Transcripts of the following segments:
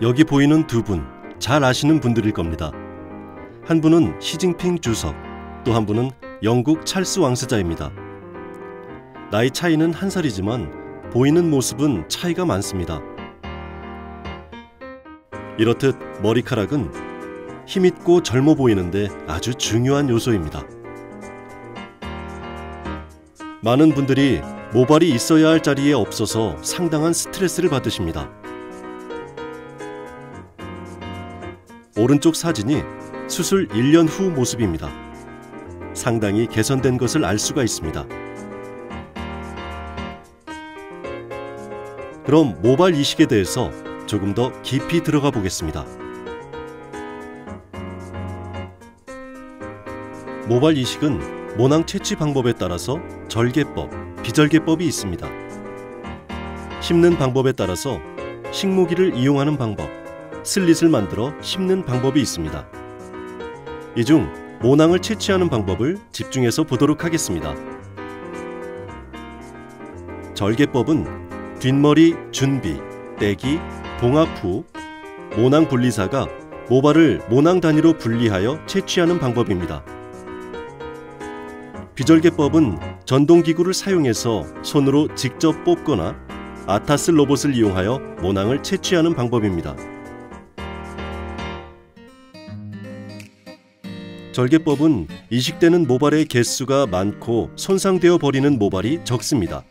여기 보이는 두 분, 잘 아시는 분들일 겁니다. 한 분은 시진핑 주석, 또 한 분은 영국 찰스 왕세자입니다. 나이 차이는 1살이지만 보이는 모습은 차이가 많습니다. 이렇듯 머리카락은 힘있고 젊어 보이는데 아주 중요한 요소입니다. 많은 분들이 모발이 있어야 할 자리에 없어서 상당한 스트레스를 받으십니다. 오른쪽 사진이 수술 1년 후 모습입니다. 상당히 개선된 것을 알 수가 있습니다. 그럼 모발 이식에 대해서 조금 더 깊이 들어가 보겠습니다. 모발 이식은 모낭 채취 방법에 따라서 절개법, 비절개법이 있습니다. 심는 방법에 따라서 식모기를 이용하는 방법, 슬릿을 만들어 심는 방법이 있습니다. 이 중 모낭을 채취하는 방법을 집중해서 보도록 하겠습니다. 절개법은 뒷머리 준비, 떼기, 봉합 후 모낭 분리사가 모발을 모낭 단위로 분리하여 채취하는 방법입니다. 비절개법은 전동기구를 사용해서 손으로 직접 뽑거나 아타스 로봇을 이용하여 모낭을 채취하는 방법입니다. 절개법은 이식되는 모발의 개수가 많고 손상되어 버리는 모발이 적습니다.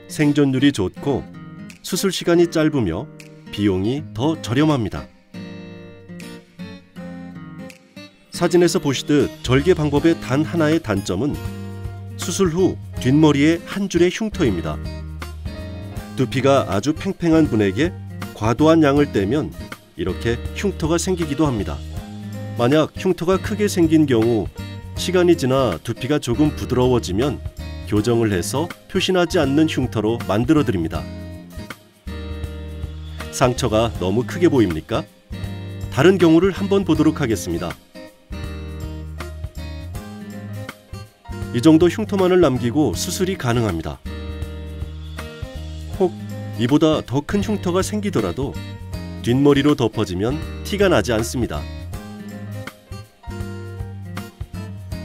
생존율이 좋고 수술 시간이 짧으며 비용이 더 저렴합니다. 사진에서 보시듯 절개 방법의 단 하나의 단점은 수술 후 뒷머리에 한 줄의 흉터입니다. 두피가 아주 팽팽한 분에게 과도한 양을 떼면 이렇게 흉터가 생기기도 합니다. 만약 흉터가 크게 생긴 경우 시간이 지나 두피가 조금 부드러워지면 교정을 해서 표시나지 않는 흉터로 만들어 드립니다. 상처가 너무 크게 보입니까? 다른 경우를 한번 보도록 하겠습니다. 이 정도 흉터만을 남기고 수술이 가능합니다. 혹 이보다 더 큰 흉터가 생기더라도 뒷머리로 덮어지면 티가 나지 않습니다.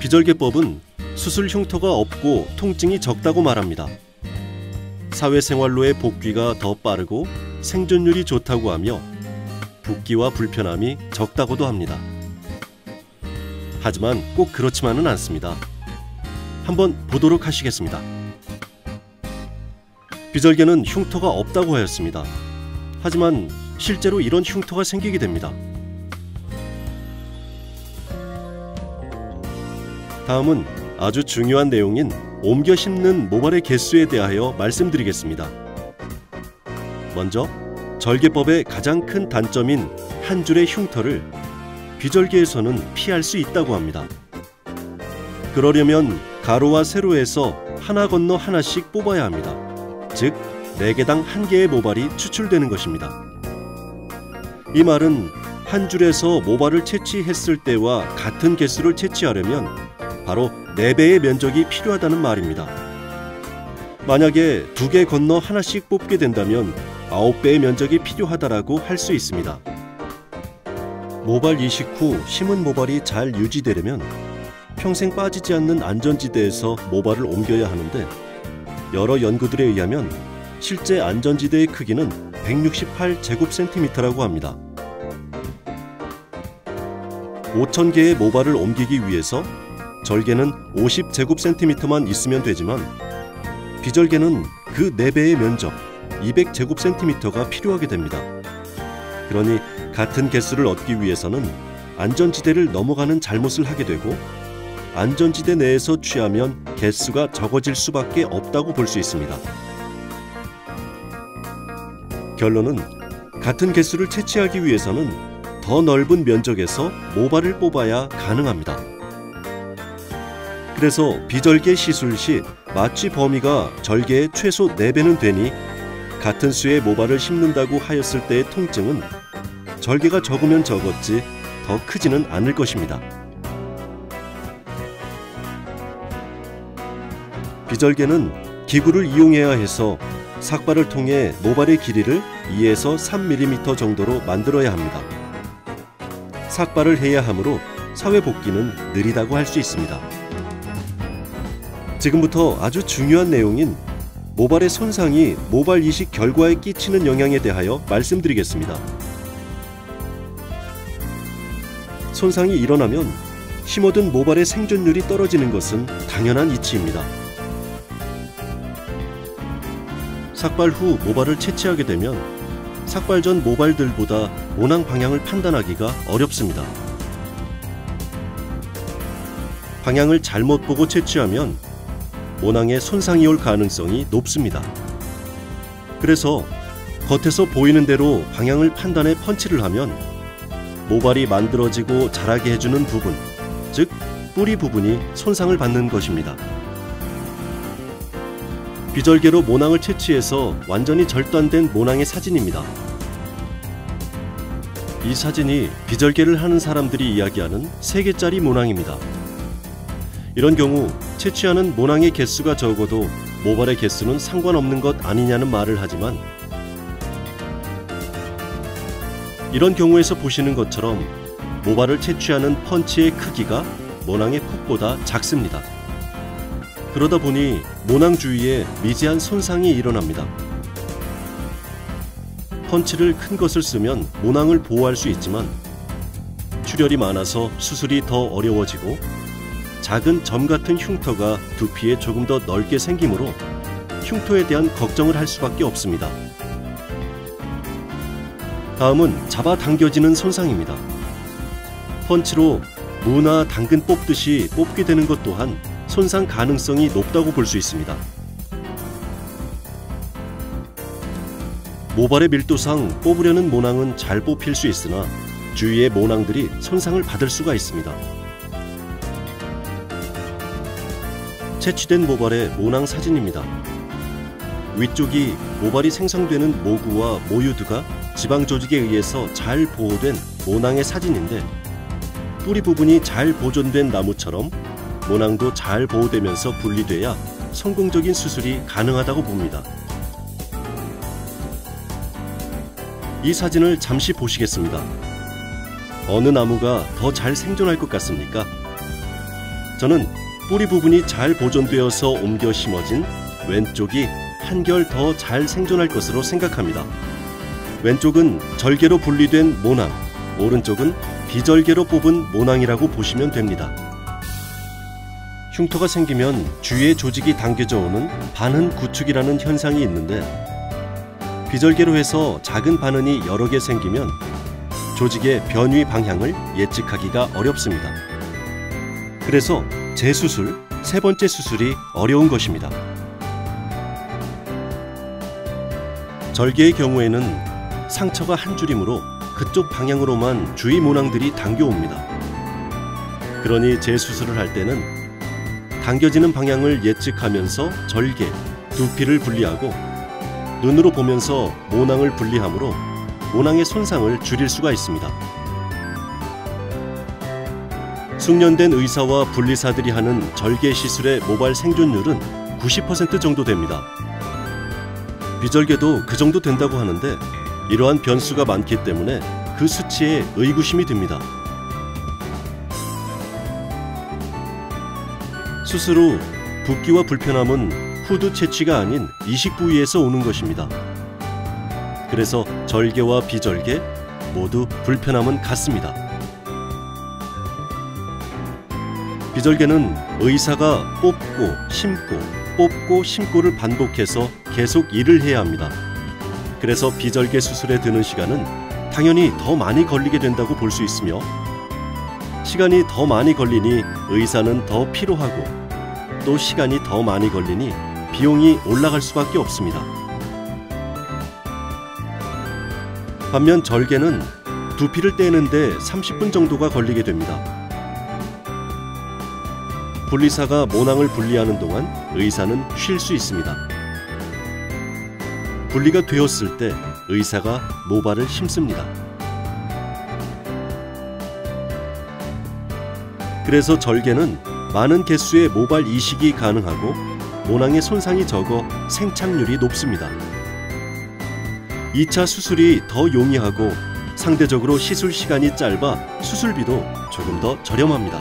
비절개법은 수술 흉터가 없고 통증이 적다고 말합니다. 사회생활로의 복귀가 더 빠르고 생존율이 좋다고 하며 붓기와 불편함이 적다고도 합니다. 하지만 꼭 그렇지만은 않습니다. 한번 보도록 하시겠습니다. 비절개는 흉터가 없다고 하였습니다. 하지만 실제로 이런 흉터가 생기게 됩니다. 다음은 아주 중요한 내용인 옮겨 심는 모발의 개수에 대하여 말씀드리겠습니다. 먼저 절개법의 가장 큰 단점인 한 줄의 흉터를 비절개에서는 피할 수 있다고 합니다. 그러려면 가로와 세로에서 하나 건너 하나씩 뽑아야 합니다. 즉 4개당 1개의 모발이 추출되는 것입니다. 이 말은 한 줄에서 모발을 채취했을 때와 같은 개수를 채취하려면 바로 4배의 면적이 필요하다는 말입니다. 만약에 2개 건너 하나씩 뽑게 된다면 9배의 면적이 필요하다라고 할 수 있습니다. 모발 이식 후 심은 모발이 잘 유지되려면 평생 빠지지 않는 안전지대에서 모발을 옮겨야 하는데 여러 연구들에 의하면 실제 안전지대의 크기는 168제곱센티미터라고 합니다. 5,000개의 모발을 옮기기 위해서 절개는 50제곱센티미터만 있으면 되지만 비절개는 그 4배의 면적 200제곱센티미터가 필요하게 됩니다. 그러니 같은 개수를 얻기 위해서는 안전지대를 넘어가는 잘못을 하게 되고 안전지대 내에서 취하면 개수가 적어질 수밖에 없다고 볼 수 있습니다. 결론은 같은 개수를 채취하기 위해서는 더 넓은 면적에서 모발을 뽑아야 가능합니다. 그래서 비절개 시술 시 마취 범위가 절개의 최소 4배는 되니 같은 수의 모발을 심는다고 하였을 때의 통증은 절개가 적으면 적었지 더 크지는 않을 것입니다. 비절개는 기구를 이용해야 해서 삭발을 통해 모발의 길이를 2에서 3mm 정도로 만들어야 합니다. 삭발을 해야 하므로 사회 복귀는 느리다고 할 수 있습니다. 지금부터 아주 중요한 내용인 모발의 손상이 모발 이식 결과에 끼치는 영향에 대하여 말씀드리겠습니다. 손상이 일어나면 심어둔 모발의 생존율이 떨어지는 것은 당연한 이치입니다. 삭발 후 모발을 채취하게 되면 삭발 전 모발들보다 모낭 방향을 판단하기가 어렵습니다. 방향을 잘못 보고 채취하면 모낭에 손상이 올 가능성이 높습니다. 그래서 겉에서 보이는 대로 방향을 판단해 펀치를 하면 모발이 만들어지고 자라게 해주는 부분, 즉 뿌리 부분이 손상을 받는 것입니다. 비절개로 모낭을 채취해서 완전히 절단된 모낭의 사진입니다. 이 사진이 비절개를 하는 사람들이 이야기하는 3개짜리 모낭입니다. 이런 경우 채취하는 모낭의 개수가 적어도 모발의 개수는 상관없는 것 아니냐는 말을 하지만, 이런 경우에서 보시는 것처럼 모발을 채취하는 펀치의 크기가 모낭의 폭보다 작습니다. 그러다 보니 모낭 주위에 미세한 손상이 일어납니다. 펀치를 큰 것을 쓰면 모낭을 보호할 수 있지만 출혈이 많아서 수술이 더 어려워지고, 작은 점 같은 흉터가 두피에 조금 더 넓게 생기므로 흉터에 대한 걱정을 할 수밖에 없습니다. 다음은 잡아당겨지는 손상입니다. 펀치로 무나 당근 뽑듯이 뽑게 되는 것 또한 손상 가능성이 높다고 볼 수 있습니다. 모발의 밀도상 뽑으려는 모낭은 잘 뽑힐 수 있으나 주위의 모낭들이 손상을 받을 수가 있습니다. 채취된 모발의 모낭 사진입니다. 위쪽이 모발이 생성되는 모구와 모유두가 지방 조직에 의해서 잘 보호된 모낭의 사진인데, 뿌리 부분이 잘 보존된 나무처럼 모낭도 잘 보호되면서 분리돼야 성공적인 수술이 가능하다고 봅니다. 이 사진을 잠시 보시겠습니다. 어느 나무가 더 잘 생존할 것 같습니까? 저는 뿌리 부분이 잘 보존되어서 옮겨 심어진 왼쪽이 한결 더 잘 생존할 것으로 생각합니다. 왼쪽은 절개로 분리된 모낭, 오른쪽은 비절개로 뽑은 모낭이라고 보시면 됩니다. 흉터가 생기면 주위의 조직이 당겨져 오는 반흔 구축이라는 현상이 있는데, 비절개로 해서 작은 반흔이 여러 개 생기면 조직의 변위 방향을 예측하기가 어렵습니다. 그래서 재수술, 3번째 수술이 어려운 것입니다. 절개의 경우에는 상처가 한 줄이므로 그쪽 방향으로만 주위 모낭들이 당겨옵니다. 그러니 재수술을 할 때는 당겨지는 방향을 예측하면서 절개, 두피를 분리하고 눈으로 보면서 모낭을 분리하므로 모낭의 손상을 줄일 수가 있습니다. 숙련된 의사와 분리사들이 하는 절개 시술의 모발 생존율은 90% 정도 됩니다. 비절개도 그 정도 된다고 하는데, 이러한 변수가 많기 때문에 그 수치에 의구심이 듭니다. 수술 후 붓기와 불편함은 후두 채취가 아닌 이식 부위에서 오는 것입니다. 그래서 절개와 비절개 모두 불편함은 같습니다. 비절개는 의사가 뽑고 심고를 반복해서 계속 일을 해야 합니다. 그래서 비절개 수술에 드는 시간은 당연히 더 많이 걸리게 된다고 볼 수 있으며, 시간이 더 많이 걸리니 의사는 더 피로하고, 또 시간이 더 많이 걸리니 비용이 올라갈 수밖에 없습니다. 반면 절개는 두피를 떼는데 30분 정도가 걸리게 됩니다. 분리사가 모낭을 분리하는 동안 의사는 쉴 수 있습니다. 분리가 되었을 때 의사가 모발을 심습니다. 그래서 절개는 많은 개수의 모발 이식이 가능하고 모낭의 손상이 적어 생착률이 높습니다. 2차 수술이 더 용이하고 상대적으로 시술 시간이 짧아 수술비도 조금 더 저렴합니다.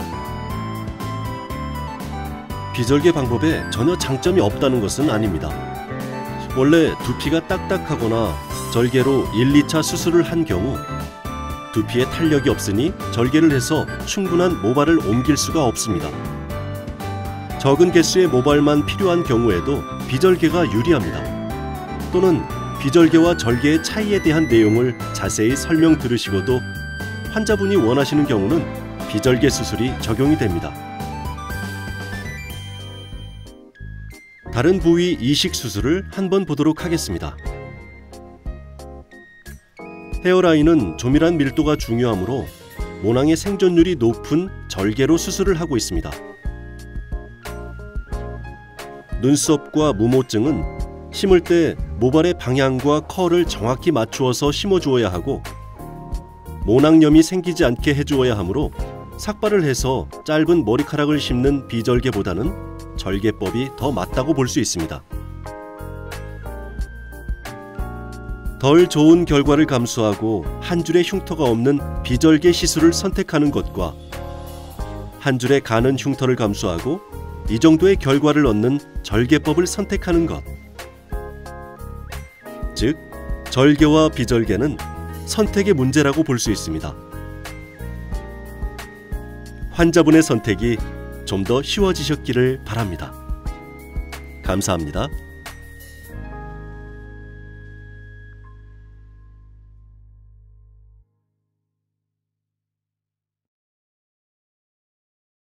비절개 방법에 전혀 장점이 없다는 것은 아닙니다. 원래 두피가 딱딱하거나 절개로 1, 2차 수술을 한 경우 두피에 탄력이 없으니 절개를 해서 충분한 모발을 옮길 수가 없습니다. 적은 개수의 모발만 필요한 경우에도 비절개가 유리합니다. 또는 비절개와 절개의 차이에 대한 내용을 자세히 설명 들으시고도 환자분이 원하시는 경우는 비절개 수술이 적용이 됩니다. 다른 부위 이식 수술을 한번 보도록 하겠습니다. 헤어라인은 조밀한 밀도가 중요하므로 모낭의 생존율이 높은 절개로 수술을 하고 있습니다. 눈썹과 무모증은 심을 때 모발의 방향과 컬을 정확히 맞추어서 심어주어야 하고 모낭염이 생기지 않게 해주어야 하므로 삭발을 해서 짧은 머리카락을 심는 비절개보다는 절개법이 더 맞다고 볼 수 있습니다. 덜 좋은 결과를 감수하고 한 줄의 흉터가 없는 비절개 시술을 선택하는 것과 한 줄의 가는 흉터를 감수하고 이 정도의 결과를 얻는 절개법을 선택하는 것. 즉, 절개와 비절개는 선택의 문제라고 볼 수 있습니다. 환자분의 선택이 좀 더 쉬워지셨기를 바랍니다. 감사합니다.